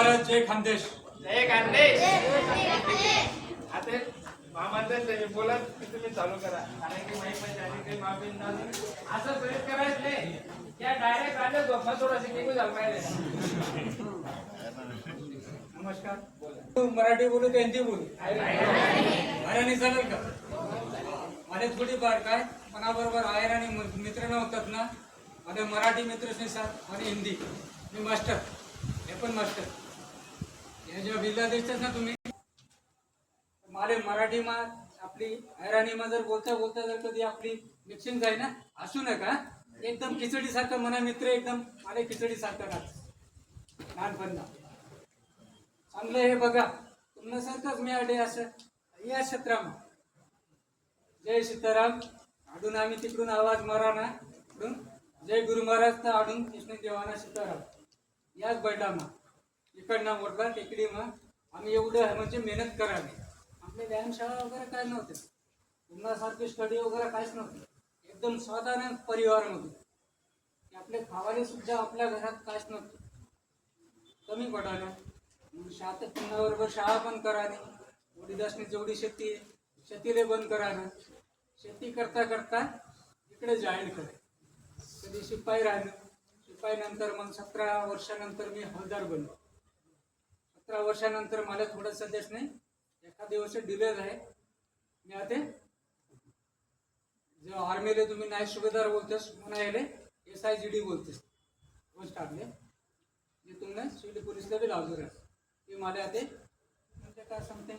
महाराज जय खानदेश. जय खानदेश. आता मामांचं बोला तुम्ही चालू करा. कारण की माहिती पाहिजे आणि काही माफी नाही असं प्रयत्न करायचं नाही. त्या डायरेक्ट आले झोपा थोडासा निघून झालं पाहिजे. नमस्कार. तू मराठी बोलू का हिंदी बोलू? अरे चालेल का? माझे थोडीफार काय मनाबरोबर आहेर आणि मित्र नव्हतात ना. माझे मराठी मित्र साथ आणि हिंदी मी मास्टर, हे पण मास्टर. या जेव्हा बिल्ला देतात ना तुम्ही, माले मराठी मा आपली हैराणी मा जर बोलता बोलता जर कधी आपली मिक्सिंग जाय ना, असू नका. एकदम खिचडी सारखं मना मित्र एकदम माले खिचडी सारखं राहत लहानपणा चांगलं. हे बघा तुमच्यासारखंच मी आले असं या क्षेत्रामा. जय सीताराम. आडून आम्ही तिकडून आवाज मारा ना, इकडून जय गुरु महाराज तर आडून कृष्ण देवाना सीताराम. याच बैठामा इकडनं मोठा टेकडी मग आम्ही एवढं म्हणजे मेहनत करावी. आपले व्यायामशाळा वगैरे काय नव्हते, तुम्हासारखी स्टडी वगैरे काहीच नव्हतं. एकदम साधारण परिवारामध्ये आपले खावाले सुद्धा आपल्या घरात काहीच नव्हतं. कमी पडायला शाळा बरोबर शाळा पण कराने, वडिदासने जेवढी शेतीले बंद करायला. शेती करता करता इकडे जाईल करे. कधी शिपाई राहिलो. शिपाई नंतर मग 17 वर्षानंतर मी हवालदार बनलो. 17 वर्षानंतर मला थोडंसं देश नाही एखादी वर्ष डिलेज आहे. मी आता जो आर्मीले तुम्ही नाईट सुभेदार बोलतेस म्हणा याले SIGD बोलतेस पोस्ट आपले जे तुम्ही सिव्हिल पोलीसला बी लावले राहते. ते मला आता म्हणजे काय समथिंग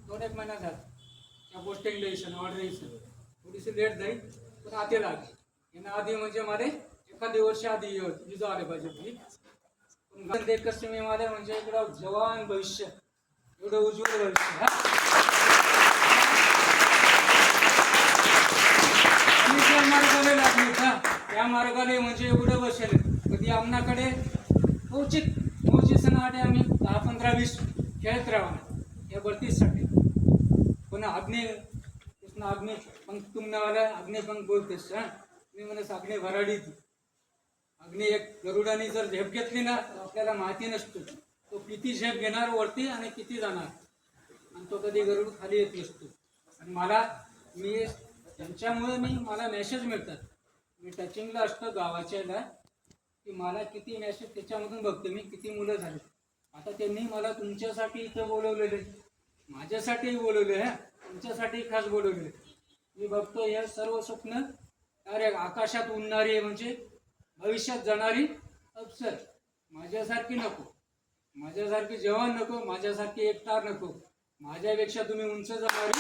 दोन एक महिना झाला त्या पोस्टिंग लेशन ऑर्डर येईल. थोडीशी लेट जाईल पण आते लागली. यांना आधी म्हणजे मला एखादी वर्ष आधी विजा आले पाहिजे तुम्ही. पण देखत तुम्ही मला म्हणजे इकडं जवान भविष्य एवढं उज्ज्वल भविष्य त्या मार्गाला लागले का. त्या मार्गाने म्हणजे एवढं बसेल कधी आमनाकडे पोहोची सणासाठी आम्ही 10, 15, 20 खेळत राहणार या बत्तीससाठी. पण अग्निपंख तुमनावाला अग्निपंख बोलतेस. मी म्हणत अग्नि भराडी ती अग्नि एक गरुडाने जर झेप घेतली ना तर आपल्याला माहिती नसतो तो किती झेप घेणार वरती आणि किती जाणार. आणि तो कधी गरुड खाली येत नसतो. आणि मी त्यांच्यामुळे मला मेसेज मिळतात. मी टचिंगला असतो गावाच्याला की मला किती मेसेज त्याच्यामधून बघतो मी किती मुलं झाले. आता त्यांनी मला तुमच्यासाठी इथं बोलवलेले, माझ्यासाठीही बोलवले, तुमच्यासाठी खास बोलवले. मी बघतो हे सर्व स्वप्न अरे आकाशात उडणारी म्हणजे भविष्यात जाणारी अप्सर. माझ्यासारखी नको, माझ्यासारखी जवान नको, माझ्यासारखी एकटार नको. माझ्यापेक्षा तुम्ही उंच जाणारी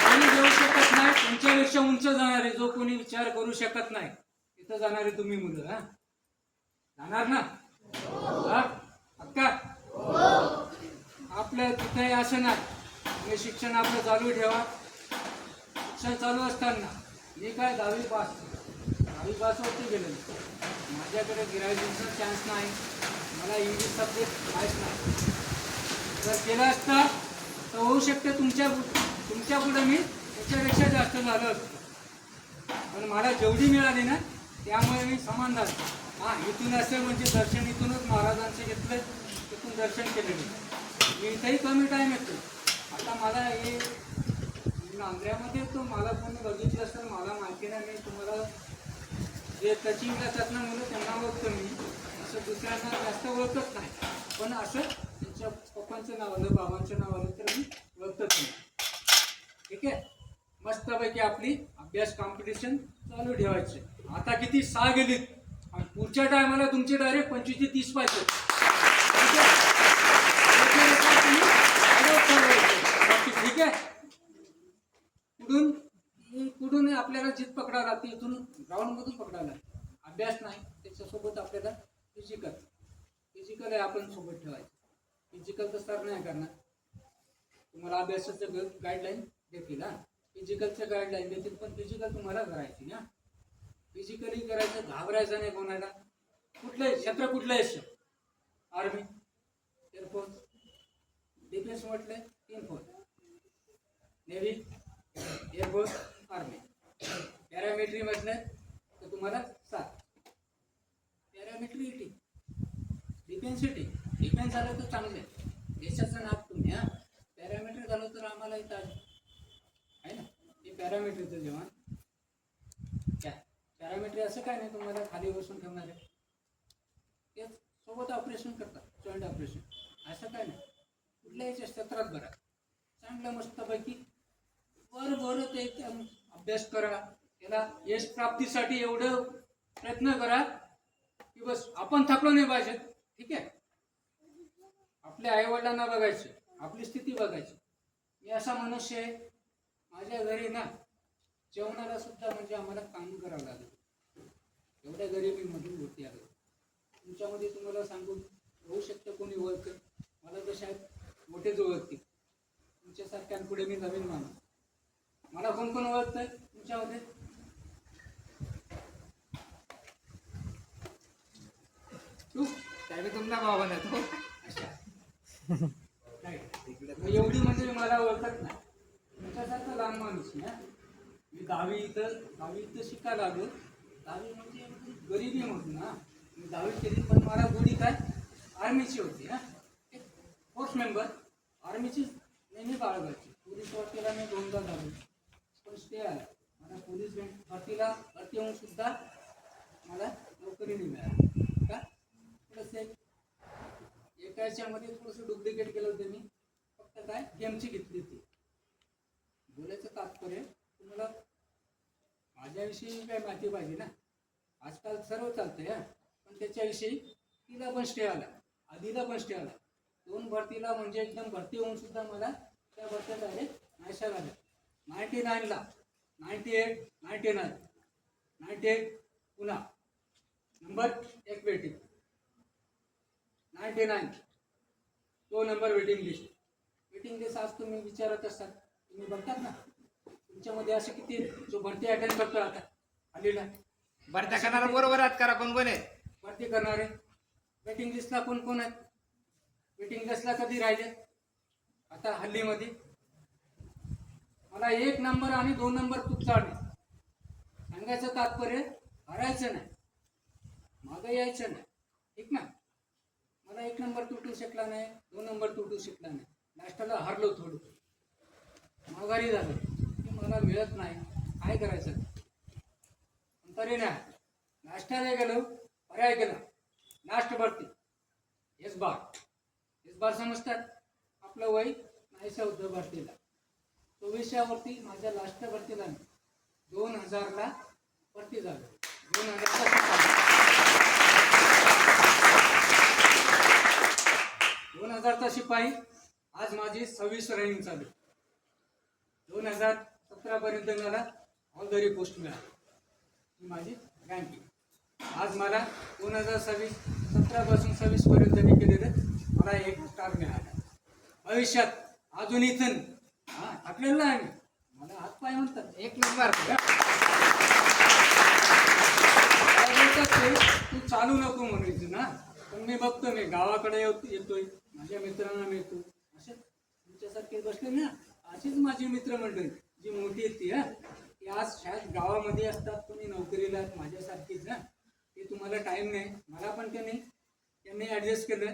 कोणी जाऊ शकत नाही. तुमच्यापेक्षा उंच जाणारे जो कोणी विचार करू शकत नाही तिथं जाणारे तुम्ही मुलं. जाणार ना अक्का. आपल्या तिथे असं नाही. शिक्षण आपलं चालू ठेवा. शिक्षण चालू असताना मी काय 10वी पास होते गेलो. माझ्याकडे ग्रॅज्युएशनचा चान्स नाही. मला इंग्लिश सब्जेक्ट काहीच नाही. जर केलं असतं तर होऊ शकते तुमच्या पुढे मी त्याच्यापेक्षा जास्त झालं असतं. पण मला जेवढी मिळाली ना त्यामुळे मी समाधान. इथून असेल म्हणजे दर्शन इथूनच महाराजांचे घेतलं, तिथून दर्शन केलं. मी इथंही कमी टाईम येतो. आता मला हे नांद्र्यामध्ये तो मला कोणी बघितलं असेल मला माहिती नाही. मी तुम्हाला जे टचिंगला त्यातनं मुलं त्यांना ओळखतो मी. असं दुसऱ्यांना जास्त ओळखत नाही. पण असं त्यांच्या पप्पांचं नाव आलं बाबांचं नाव आलं तर मी ओळखतच नाही. ठीक आहे. मस्तपैकी आपली अभ्यास कॉम्पिटिशन चालू ठेवायचे. आता किती 6 गेलीत आणि पुढच्या टायमाला तुमचे डायरेक्ट 25 ते 30 पाहिजे. ठीक आहे. कुठून आपल्याला जित पकडायला लागते इथून ग्राउंड मधून पकडायला. अभ्यास नाही त्याच्यासोबत आपल्याला फिजिकल आहे आपण सोबत ठेवायचं. फिजिकल तर सर नाही करणार. तुम्हाला अभ्यासाचं गाईडलाईन देतील. फिजिकलचं गाईडलाईन देतील पण फिजिकल तुम्हाला करायची ना. फिजिकली करायचं, घाबरायचं नाही कोणाला. कुठलंही क्षेत्र कुठलंही असतं. आर्मी, एअरफोर्स, डिफेन्स म्हटलं 3 force, navy, air force, army. Paramilitary म्हटलं तर तुम्हाला 7. चांगले आहे. देशाचं नाव तुम्ही हा पॅरामीटर झालं तर आम्हाला इथं आहे ना. हे पॅरामीटरचं जेवण काय पॅरामीटर असं काय नाही तुम्हाला खाली बसून ठेवणार आहे. ते सोबत ऑपरेशन करतात जॉईंट ऑपरेशन असं काय नाही. कुठल्याही क्षेत्रात बरा चांगलं मस्तपैकी बरं ते अभ्यास करा. त्याला यश प्राप्तीसाठी एवढं प्रयत्न करा की बस आपण थकलो नाही पाहिजे. ठीक आहे. आपल्या आईवडिलांना बघायचं, आपली स्थिती बघायची. मी असा मनुष्य आहे, माझ्या घरी ना जेवणाला सुद्धा म्हणजे आम्हाला काम करावं लागलं. एवढ्या गरिबीमधून वरती आलो. तुमच्यामध्ये तुम्हाला सांगून होऊ शकतं कोणी ओळख मला तर शायद मोठेच ओळखतील. तुमच्यासारख्यांपुढे मी नवीन माणूस. मला कोण कोण ओळखतंय तुमच्यामध्ये? तू त्याने तुमचा भाव बनतो. नाही एवढी म्हणजे मला ओळखत नाही. तुमच्यासारखं लहान माणूस ना. मी दहावी इथं शिकायला आलो. दहावी म्हणजे गरिबी म्हणतो ना. मी 10वी केली पण मला गोडी काय आर्मीची होती हा. एक फोर्स मेंबर आर्मीची नेहमी बाळगायची. पोलीस भरतीला मी 2दा झालो पण स्टे आला. मला पोलीस भरतीला भरती होऊन सुद्धा मला नोकरी नाही मिळाली. का प्लस एका याच्यामध्ये थोडंसं डुप्लिकेट केलं होतं मी. फक्त काय गेमची घेतली होती. बोलायचं तात्पर्य तुम्हाला माझ्याविषयी काय माहिती पाहिजे ना. आजकाल सर्व चालतंय हा. पण त्याच्याविषयी तिला पण स्टे आला, आधीला पण स्टे आला. 2 भरतीला म्हणजे एकदम भरती होऊन सुद्धा मला त्या भरत्या डायरेक्ट नाहीशा झाल्या. 99ला 98, 99, 98 पुन्हा नंबर 1 वेटिंग 99 तो नंबर वेटिंग लिस्ट आज तुम्ही विचारत असतात. तुम्ही बघतात ना तुमच्यामध्ये असे किती जो भरती अटेंड करतो आता आलेला भरत्या करणारा बरोबर आहात करा. कोण कोण आहे भरती करणारे? वेटिंग लिस्टला कोण कोण आहेत? वेटिंग लिस्टला कधी राहिले आता हल्लीमध्ये? मला 1 नंबर आणि 2 नंबर खूप चालले. सांगायचं तात्पर्य हरायचं नाही, मागं यायचं नाही. ठीक ना. मला 1 नंबर तुटू शकला नाही, 2 नंबर तुटू शकला नाही. लास्टला हरलो थोडं, माघारी झालं की मला मिळत नाही. काय करायचं तरी नाही. लास्टला गेलो, पर्याय केला. लास्ट भरती एस बार समजतात. आपलं वय नाहीसं होतं भरतीला. 24व्यावरती माझ्या लास्ट भरतीला 2000ला भरती झालं. 2000चा शिपाई. आज माझी 26 रनिंग चालू. 2017 पर्यंत मला ऑलदरी पोस्ट मिळाली. ही माझी रँकिंग. आज मला 2017 पासून 26 पर्यंत मी केलेलं मला 1 स्टार मिळाला. भविष्यात अजून इथं हा टाकलेलं आहे मी. मला हातपाय म्हणतात 1 नंबर. तू चालू नको म्हणायचं ना. पण मी बघतो मी गावाकडे येतोय, माझ्या मित्रांना मिळतो. असे तुमच्यासारखे बसले ना. अशीच माझी मित्रमंडळी जी मोठी आहेत ती ती आज शाळेत गावामध्ये असतात. कोणी नोकरीला माझ्यासारखीच ना. ते तुम्हाला टाईम नाही. मला पण त्यांनी ॲडजस्ट केलं.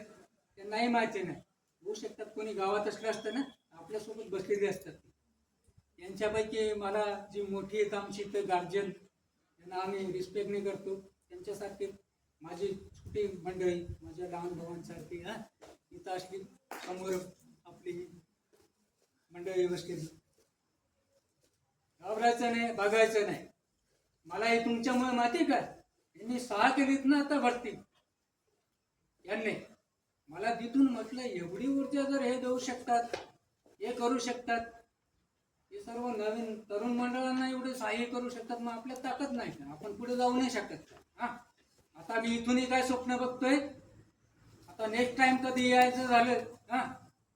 त्यांनाही माहिती नाही. होऊ शकतात कोणी गावात असलं असतं ना आपल्यासोबत बसलेले असतात. त्यांच्यापैकी मला जी मोठी आहेत आमची इथं गार्जियन त्यांना आम्ही रिस्पेक्टने करतो. त्यांच्यासारखे माझी छोटी मंडळी माझ्या लहान भावांसारखी इथं असली समोर आपली मंडळी बसलेली. घाबरायचं नाही, बघायचं नाही. मला हे तुमच्यामुळे माहिती का यांनी 6 केलीत ना आता भरती. यांनी मला तिथून म्हटलं एवढी ऊर्जा जर हे देऊ शकतात, हे करू शकतात, हे सर्व नवीन तरुण मंडळांना एवढे सहाय्य करू शकतात, मग आपल्यात ताकद नाही का? आपण पुढे जाऊ नाही शकत का? आता मी इथूनही काय स्वप्न बघतोय. आता नेक्स्ट टाइम कधी यायचं झालं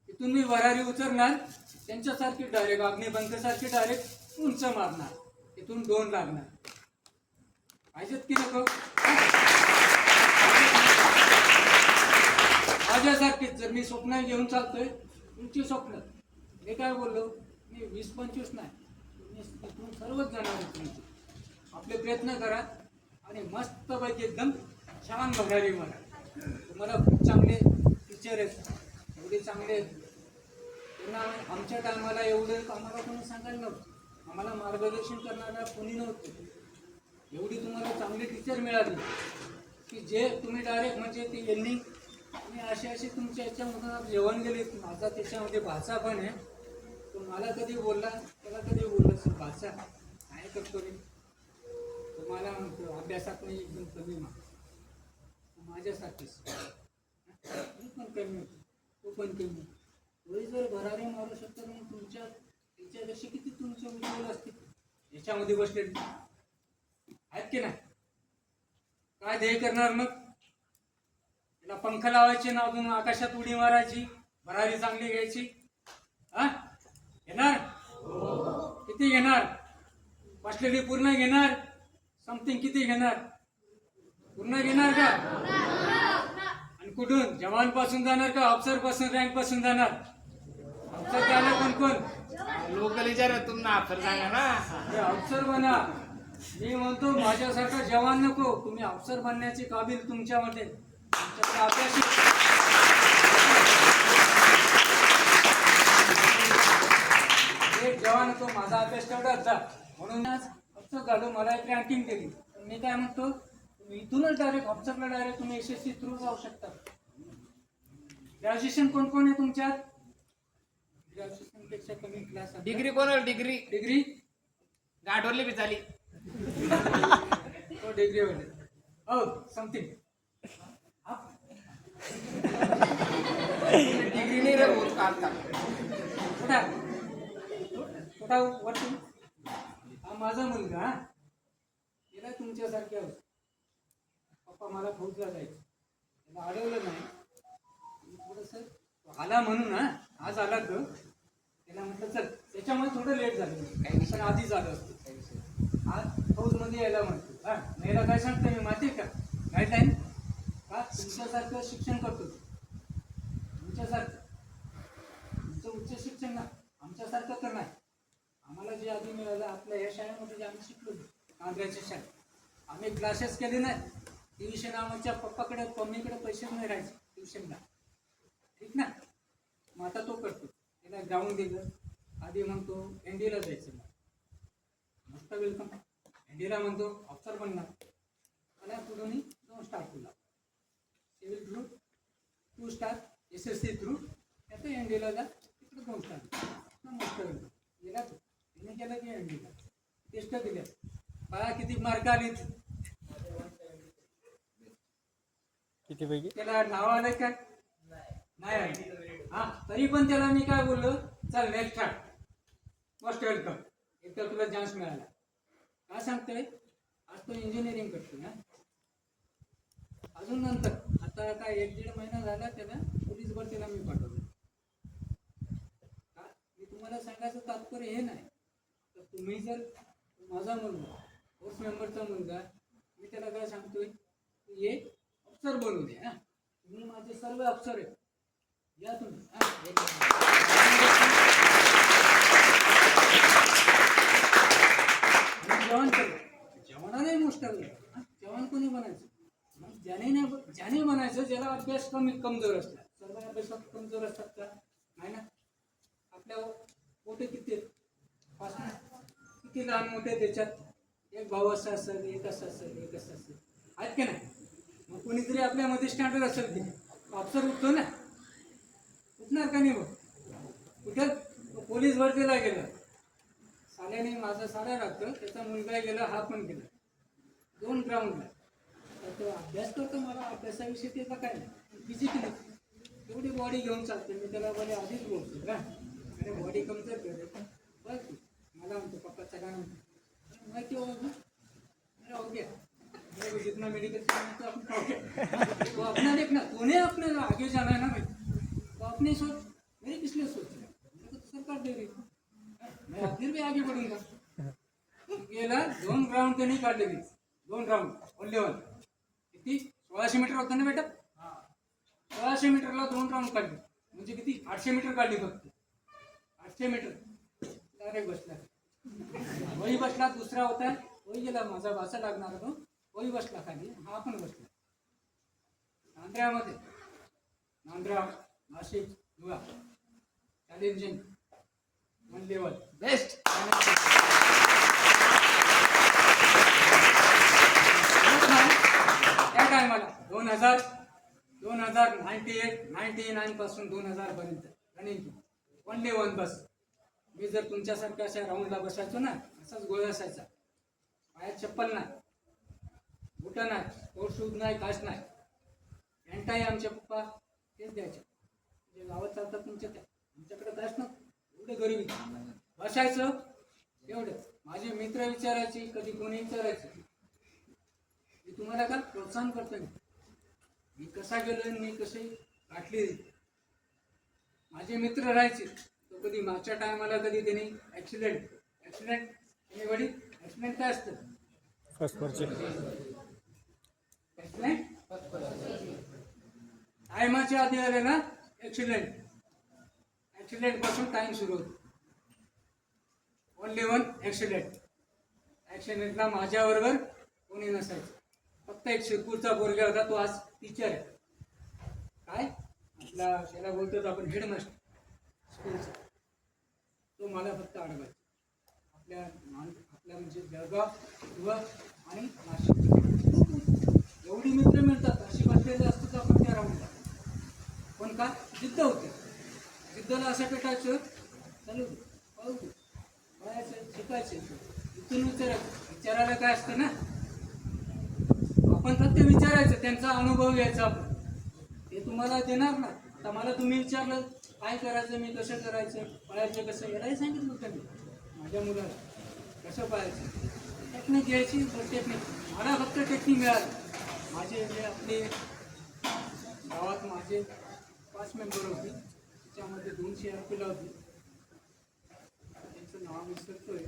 इथून मी वरारी उतरणार. त्यांच्यासारखी डायरेक्ट अग्निपंथसारखी डायरेक्ट उंच मारणार. इथून 2 लागणार. पाहिजेत की नको? माझ्यासारखीच जर मी स्वप्न घेऊन चालतोय, तुमची स्वप्न मी काय बोललो, मी 20-25 नाही, तुम्ही इथून सर्वच जाणार तुमचे. आपले प्रयत्न करा आणि मस्तपैकी एकदम छान भरारी मारा. तुम्हाला खूप चांगले टीचर आहेत. एवढे चांगले आहेत. त्यांना आमच्या टायमाला एवढं आम्हाला कोणी सांगायला नव्हतं, आम्हाला मार्गदर्शन करणारा कोणी नव्हतं. एवढी तुम्हाला चांगली टीचर मिळाली की जे तुम्ही डायरेक्ट म्हणजे ती यांनी आणि असे तुमच्या याच्यामधून जेवण गेले. माझा त्याच्यामध्ये भाचा पण आहे. तो मला कधी बोलला, त्याला कधी बोलला सर भाचा काय करतो रे, तो मला म्हणतो अभ्यासात नाही एकदम कमी मार्क, माझ्यासाठीच मी पण कमी होतो, तो पण कमी. तोही जर भरारी मारू शकतो मग तुमच्या याच्यापेक्षा किती तुमचे उज्ज्वल असतील याच्यामध्ये बसले आहेत की नाही. काय ध्येय करणार मग, त्याला पंख लावायचे ना अजून आकाशात उडी मारायची, भरारी चांगली घ्यायची. हा घेणार किती घेणार, बसलेली पूर्ण घेणार, समथिंग किती घेणार, पूर्ण घेणार का. आणि कुठून जवान पासून जाणार का अफसर पासून, रँक पासून जाणार. अफसर जाणार कोण कोण, लोक विचार तुम्हाला अफसर सांगा ना. अफसर बना. मी म्हणतो माझ्यासारखा जवान नको, तुम्ही अफसर बनण्याचे काबिल तुमच्यामध्ये तुमच्याकडे अभ्यास. एक जवान होतो, माझा अभ्यास तेवढाच जा म्हणून आज अफसर झालो, मला एक रँकिंग दिली. मी काय म्हणतो इथूनच डायरेक्ट अफसरला डायरेक्ट तुम्ही SSC थ्रू जाऊ शकता. ग्रॅज्युएशन कोण कोण आहे तुमच्यात, ग्रॅज्युएशन पेक्षा कमी क्लास डिग्री कोण, डिग्री डिग्री गाठवली बी झाली. तो डिग्री वाले हो समथिंग डिग्री नाही रे बोल काढता कुठा कुठा वरती. हा माझा मुलगा हा गेला तुमच्यासारख्या होता. पप्पा मला फौजला जायचं, त्याला अडवलं नाही थोडंसं आला म्हणून हा आज आला तो. त्याला म्हटलं चल, त्याच्यामुळे थोडं लेट झालं, काही पण आधी झालं असतं. आज फौजमध्ये यायला म्हणतो. हा यायला काय सांगतो मी माहिती आहे का, गाईडलाईन का तुमच्यासारखं शिक्षण करतो, तुमच्यासारखं तुमचं उच्च शिक्षण ना, आमच्यासारखं तर नाही. आम्हाला जे आधी मिळालं आपल्या या शाळेमध्ये जे आम्ही शिकलो कांद्र्याच्या शाळेत, आम्ही क्लासेस केले नाही. ट्युशन आमच्या पप्पाकडे मम्मीकडे पैसेच नाही राहायचे ट्युशनला, ठीक ना. मग आता तो करतो, त्याला ग्राउंड दिलं. आधी म्हणतो एनडीला जायचं, मस्त वेलकम. एनडीला म्हणतो अफसर बनणार, मला पुढून 2 स्टार तुला civil through 2 star, SSC through त्याचं एनडीला जा, तिकडे 2 स्टार मस्त वेलकम. गेला तो, तिने गेला की एनडीला टेस्ट दिल्या, बघा किती मार्क आली. किती पैकी त्याला नाव आलं काय नाही आलं. हा तरी पण त्याला मी काय बोललो, चल नेक्स्ट स्टार्ट, मस्ट वेलकम. एक तर तुला चान्स मिळाला. काय सांगतोय, आज तो इंजिनिअरिंग करतो ना. अजून नंतर आता काय 1-1.5 महिना झाला त्याला पोलीस भरतीला मी पाठवलं. मी तुम्हाला सांगायचं तात्पर्य हे नाही तर तुम्ही जर माझा मुलगा फोर्स मेंबरचा मुलगा, मी त्याला काय सांगतोय ये अफसर बनू दे. हा तुम्ही माझे सर्व अफसर आहेत, या तुम्ही. जेवण केलं, जेवणाने मोस्ट जेवण कोणी बनायचं, मग ज्याने बनायचं ज्याला अभ्यास कमजोर असतात. सर्व अभ्यासात कमजोर असतात का नाही ना. आपल्या मोठे किती किती लहान मोठे, त्याच्यात एक भाऊ असा असेल, एक असं असेल, एक असं असेल, आहेत की नाही. मग कोणीतरी आपल्यामध्ये स्टँडर्ड असेल की अफसर उठतो ना, उठणार का नाही. मग कुठं पोलीस भरतीला गेला, साल्याने माझा साड्या लागतो, त्याचा मुलगा गेला, हा पण गेला 2 ग्राउंडला. तर तो अभ्यास करतो, मला अभ्यासाविषयी त्याचा काय नाही, फिजिकली एवढी बॉडी घेऊन चालते. मी त्याला बोले आधीच बोलतो का अरे बॉडी कमजोर कर बघ तू. मला म्हणतो पप्पाचा काय म्हणतो माहिती हो अरे हो गया जितना मेडिकल तो अपना देखना, तूने अपने आगे जाना है ना भाई, तो अपने सोच, मेरी किस लिए सोच रहा है, तो सरकार दे रही, मैं फिर भी आगे बढ़ूंगा. गेला 2 ग्राउंड त्यांनी काढले, 2 ग्राउंड ओनली 1. किती 1600 मीटर होतं ना बेटा, 1600 मीटरला 2 राऊंड काढले, म्हणजे किती 800 मीटर काढली फक्त. 800 मीटर डायरेक्ट बसला, वही बसला. दुसरा होता वही गेला, माझा वाचा लागणार होतो, वही बसला खाली, हा पण बसला. नांद्र्यामध्ये, नांद्रा, नाशिक, दुआ चॅलेंजिंग वन लेवल बेस्ट. त्या टायमाला 2098-99 पासून 2000 पर्यंत रनिंग ओनली वन बस. मी जर तुमच्यासारख्या अशा राऊंडला बसायचो ना, असाच गोळ असायचा, पायात चप्पल नाही, बुटं नाही, कोट शूज नाही, काच नाही. पॅन्टाही आमचे पप्पा तेच द्यायचे, म्हणजे गावात चालतात तुमच्या त्या, आमच्याकडे काच नव्हतं. एवढे गरिबी बसायचं एवढं. माझे मित्र विचारायचे, कधी कोणी विचारायचे, मी तुम्हाला का प्रोत्साहन करतो, मी कसा गेलो, मी कसे गाठली. माझे मित्र राहायचे, तो कधी मागच्या टायमाला कधी त्यांनी ॲक्सिडेंट काय असतं, फर्स्ट पर्चे टायमाच्या आधी आले ना ॲक्सिडेंट पासून टाइम सुरू होतो. ओनली वन ॲक्सिडेंटला माझ्याबरोबर कोणी नसायचं. फक्त एक शिरपूरचा पोरगा होता, तो आज टीचर आहे. काय आपला त्याला बोलतो आपण हेडमास्टर स्कूलचा. तो मला फक्त अडवायचा. आपल्या म्हणजे जळगाव व आणि नाशिक एवढी मित्र मिळतात, अशी बसलेले असतात आपण त्या राऊंडला. पण का जिद्द होते, जिद्दला असं पेटायचं, चालू पाहू बघायचं, शिकायचं. इथून विचारायला काय असतं ना, आपण फक्त विचारायचं, त्यांचा अनुभव घ्यायचा आपण. ते तुम्हाला देणार ना. आता मला तुम्ही विचारलं काय करायचं, मी कसं करायचं, पळायचं कसं, यालाही सांगितलं होतं मी माझ्या मुलाला कसं पळायचं. टेक्निक घ्यायची, टेक्निक. मला फक्त टेक्निक मिळालं. माझे जे आपले गावात माझे 5 मेंबर होते, त्याच्यामध्ये 2 CRP ला होते, त्यांचं नाव विसरतोय.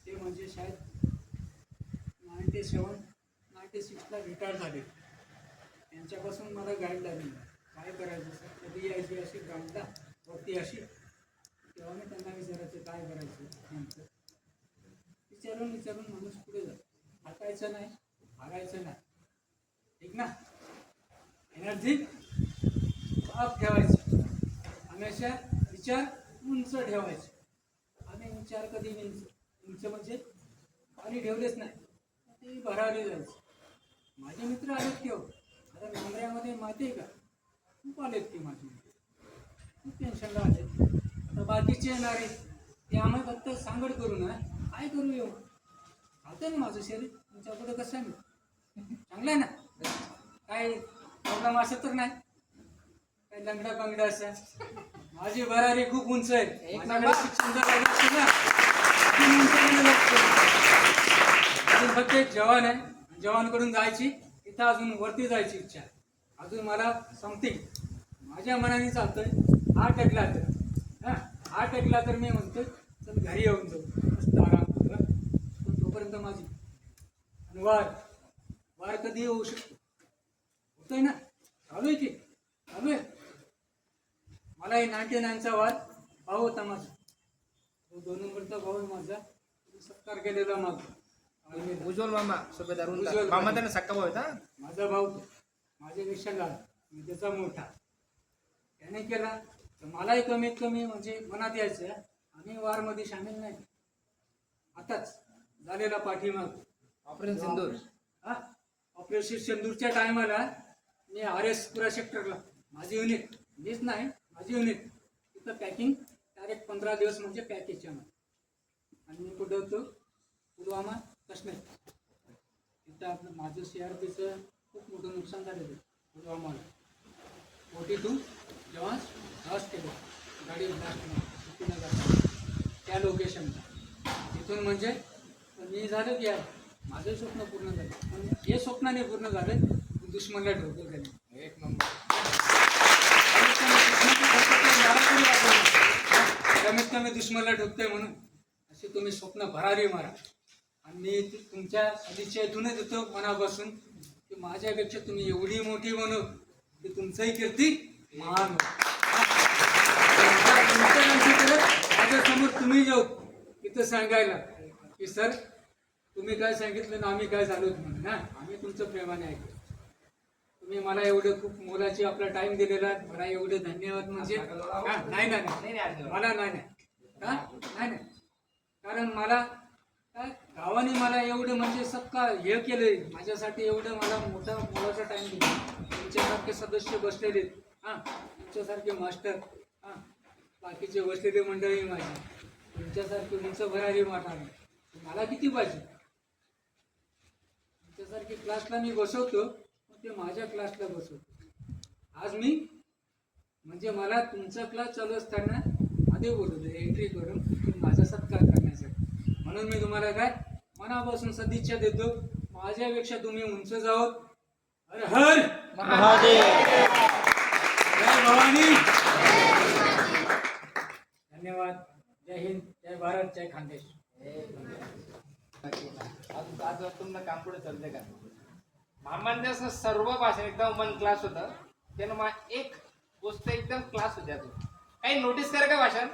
ते म्हणजे शायद 97-96 ला रिटायर झाले. त्यांच्यापासून मला गाईड लागली, काय करायचं सर, कधी यायची अशी ग्राउंडला वरती अशी. तेव्हा मी त्यांना विचारायचं काय करायचं नेमकं. विचारून माणूस पुढे जातो. हाकायचं नाही, हारायचं नाही, ठीक ना. एनर्जी अप ठेवायची, हमेशा विचार उंच ठेवायचे. आम्ही विचार कधी उंच म्हणजे खाली ठेवलेच नाही, ते भरावले जायचे. माझे मित्र आलेत की हो, आता नांगऱ्यामध्ये माती आहे का, खूप आलेत की माझे मित्र, खूप टेन्शनला आले. आता बाकीचे येणारे ते आम्ही फक्त सांगड करू ना, काय करू येऊ, चालतंय ना माझं शरीर, तुमच्या पुढे कसं आहे, मी चांगलं आहे ना, काय प्रॉब्लेम असं तर नाही, काही लंगडा बंगडा असं. माझी भरारी खूप उंच आहे. माझ्याकडे शिक्षण जर लागलं असेल ना, खूप उंच लागतं. अजून फक्त एक जवान आहे, जवानकडून जायची, इथं अजून वरती जायची इच्छा. अजून मला समथिंग माझ्या मनाने चालतोय. हार्ट अटॅकला तर मी म्हणतोय चल घरी येऊन जाऊ, मस्त आराम करू. पण तोपर्यंत माझी आणि वार कधी होऊ शकतो, होतोय ना, चालू आहे की चालू आहे. मलाही 99चा वार भाऊ होता माझा, तो 2 नंबरचा भाऊ आहे माझा, सत्कार केलेला माझा उज्ज्वल मामा सुभेदार उज्ज्वल मामा त्यांना सक्का भाऊ होता. माझा भाऊ माझ्यापेक्षा लहान, मी त्याचा मोठा. त्याने केला तर मलाही कमीत कमी म्हणजे मनात यायचं, आम्ही वारमध्ये सामील नाही. आताच झालेला पाठीमाग ऑपरेशन सिंदूर, ऑपरेशन सिंदूरच्या टायमाला मी RS पुरा सेक्टरला माझी युनिट, मीच नाही माझी युनिट तिथं पॅकिंग डायरेक्ट 15 दिवस म्हणजे पॅकेजच्या मध्ये. आणि मी कुठं होतो, पुलवामा काश्मीर. तिथं आपलं माझं CRPचं खूप मोठं नुकसान झालेलं पुलवामाला. 42 जवान लॉस केले गाडी ब्लास्ट त्या लोकेशनला. तिथून म्हणजे मी झालं की यार माझं स्वप्न पूर्ण झालं, पण हे स्वप्नाने पूर्ण झालं, दुश्मनला ढोकं झाली. एक नंबर. कमीत कमी दुश्मनला ढोकतोय म्हणून असे तुम्ही स्वप्न भरारी मारा. आणि मी तुमच्या सदिच्छा इथूनच येतो मनापासून की माझ्यापेक्षा तुम्ही एवढी मोठी बनव की तुमचंही कीर्ती महान हो. माझ्यासमोर तुम्ही जाऊ तिथं सांगायला की सर तुम्ही काय सांगितलं ना, आम्ही काय झालो म्हणून ना, आम्ही तुमचं प्रेमाने ऐकतो. तुम्ही मला एवढं खूप मोलाची आपला टाइम दिलेला आहे. मला एवढे धन्यवाद म्हणजे नाही नाही नाही. मला नाही नाही नाही नाही. कारण मला काय गावाने मला एवढं म्हणजे सक्का हे केलंय माझ्यासाठी एवढं मला मोठा मोलाचा टाइम दिला. तुमच्यासारखे सदस्य बसलेले तुमच्यासारखे मास्टर बाकीचे बसलेले मंडळी माझी तुमच्यासारखे उंच भरारी वाटावे मला किती पाहिजे. तुमच्यासारखे क्लासला मी बसवतो ते माझ्या क्लासला बसवतो. आज मी म्हणजे मला तुमचा क्लास चालू असताना आधी बोलवलं एंट्री करून माझा सत्कार करण्यासाठी. म्हणून मी तुम्हाला काय मनापासून सदिच्छा देतो. माझ्यापेक्षा तुम्ही उंच जाओ. हर हर महादेव. जय भवानी. धन्यवाद. जय हिंद, जय भारत, जय खानदेश. आज तुम्हाला काम पुढे चालते का मामांच्या सर्व भाषा एकदम मन क्लास होतं. त्यानं एक गोष्ट एकदम क्लास होत्या. तू काही नोटीस करा का भाषण.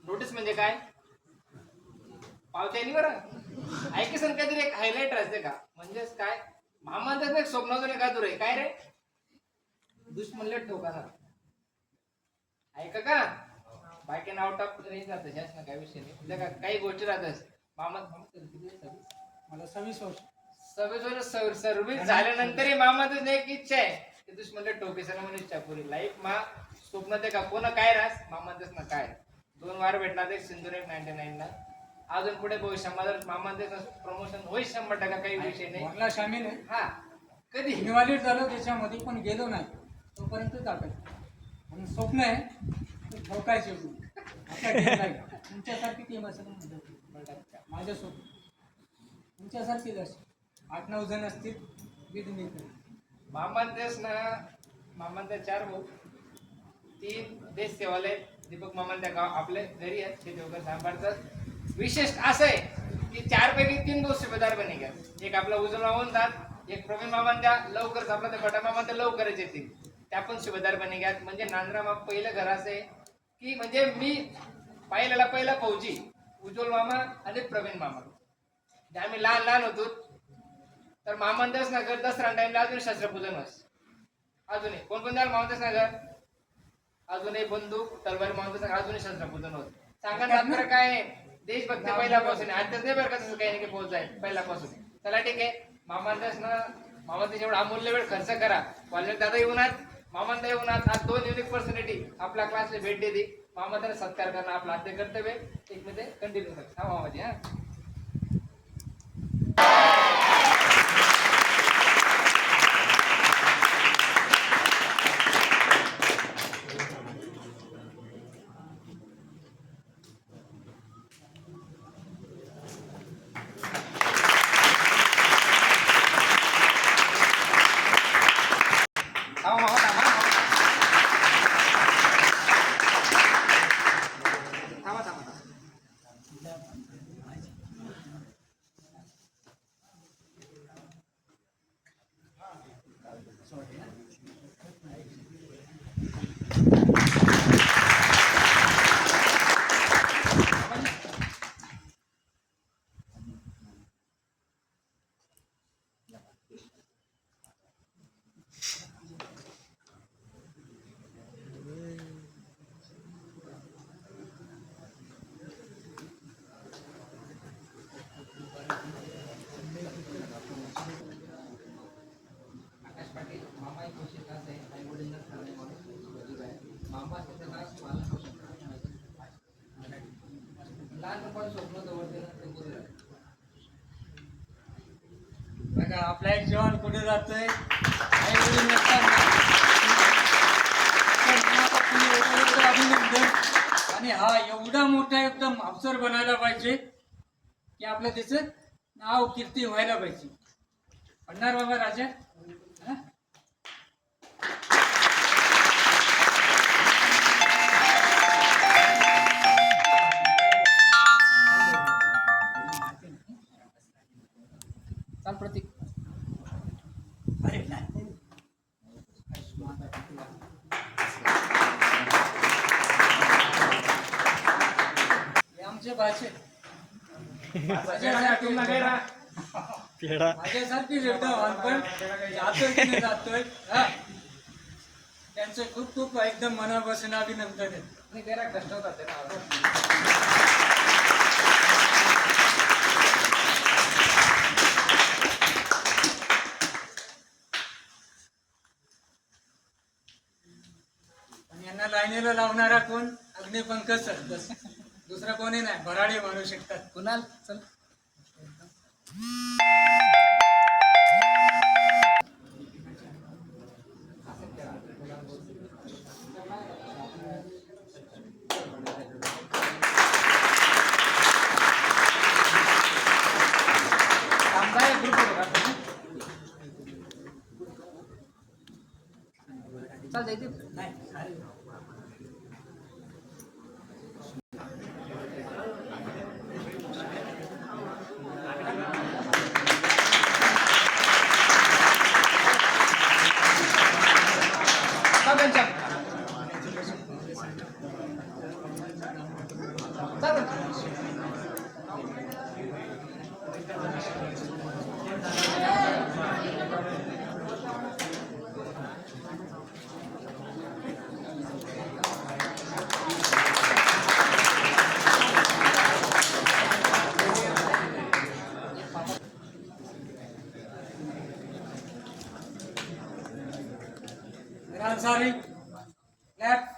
नोटीस म्हणजे काय पावत्यानी बरं ऐकी सण काहीतरी एक हायलाइट असते का म्हणजेच काय मामांचं एक स्वप्नातून एक अधूर आहे काय रे दुश्मनले ठोकाना ऐका का बाकी आउट ऑफ रेंज जात ना काही विषय नाही. काही गोष्टी राहतात मामा मला 26 वर्ष 26 सर्व्हिस झाल्यानंतरही मामाचं एक इच्छा आहे की दुश्मनले ठोकेसना म्हणून इच्छा पुरी लाईफ मा स्वप्न ते का कोणा काय रास मामांचंच ना काय 2 वार भेटणार एक सिंधूर एक 99 ला अजून पुढे भविष्यामध्ये मामांचं प्रमोशन होईल 100% काही विषय नाही. मला शामिल आहे. हा कधी इन्व्हॉल्व झालो त्याच्यामध्ये पण गेलो नाही तोपर्यंत दाखल आणि स्वप्न आहे ते ठोकायचे तुमच्यासारखी टीम असेल माझ्या स्वप्न तुमच्यासारखीच असेल 8-9 जण असतील विध मी मामांतेच ना मामांच्या 4 भाऊ 3 देश सेवाले दीपक मामांच्या गाव आपले घरी आहेत ते देवकर सांभाळतात. विशेष असं आहे की 4 पैकी 3 भाऊ सुभेदार बने गए. एक आपला उज्ज्वल मामांतात एक प्रवीण मामांच्या लवकरच आपला ते बटा मामांच्या लवकरच येतील त्या पण सुभेदार बने गयात. म्हणजे नांद्रा मा पहिलं घर असं आहे की म्हणजे मी पहिला फौजी उज्ज्वल मामा आणि प्रवीण मामा जे आम्ही लहान होतो तर मामांतच नगर दसरा टाइमला अजून शस्त्रपूजन होस अजूनही कोण द्याल मामांतच नगर अजूनही बंदूक तलवारी मामांतच नगर अजूनही शस्त्रपूजन होत. सांगा तात्पर्य काय आहे देशभक्ती पहिल्यापासून आताच नाही बरं का तसं काही नाही पोहोच आहे पहिल्यापासून. चला ठीक आहे मामांतच ना मामांतच एवढा अमूल्य वेळ खर्च करा कॉलेज दादा येऊनात मामांदा येऊनात आज 2 युनिक पर्सनॅलिटी आपल्या क्लासला भेट दिली मामांना सत्कार करणं आपलं आद्य कर्तव्य एक मध्ये कंटिन्यू करत हा मामाजी हा बघा आपला एक जवान कुठे जातोय आई-वडील नसताना अभिनंदन. आणि हा एवढा मोठा एकदम अफसर बनायला पाहिजे की आपलं त्याचं नाव कीर्ती व्हायला पाहिजे. म्हणणार बाबा राजा चाल प्रतीक अरे नाही हे आमचे भाषे तुम्हाला पेढा माझ्यासारखी रेड्डा पण जातोय की नाही जातोय हा त्यांचं खूप खूप एकदम मनापासून अभिनंदन आहे. आणि जरा कष्ट होतात ना. आणि यांना लाईनीला लावणारा कोण अग्निपंकज सर बस दुसरा कोणी नाही भराडे मानू शकतात. कुणाल चल थांबा, एक group वर बघा. चल जयदीप चल त्यांच्या Ansari, left.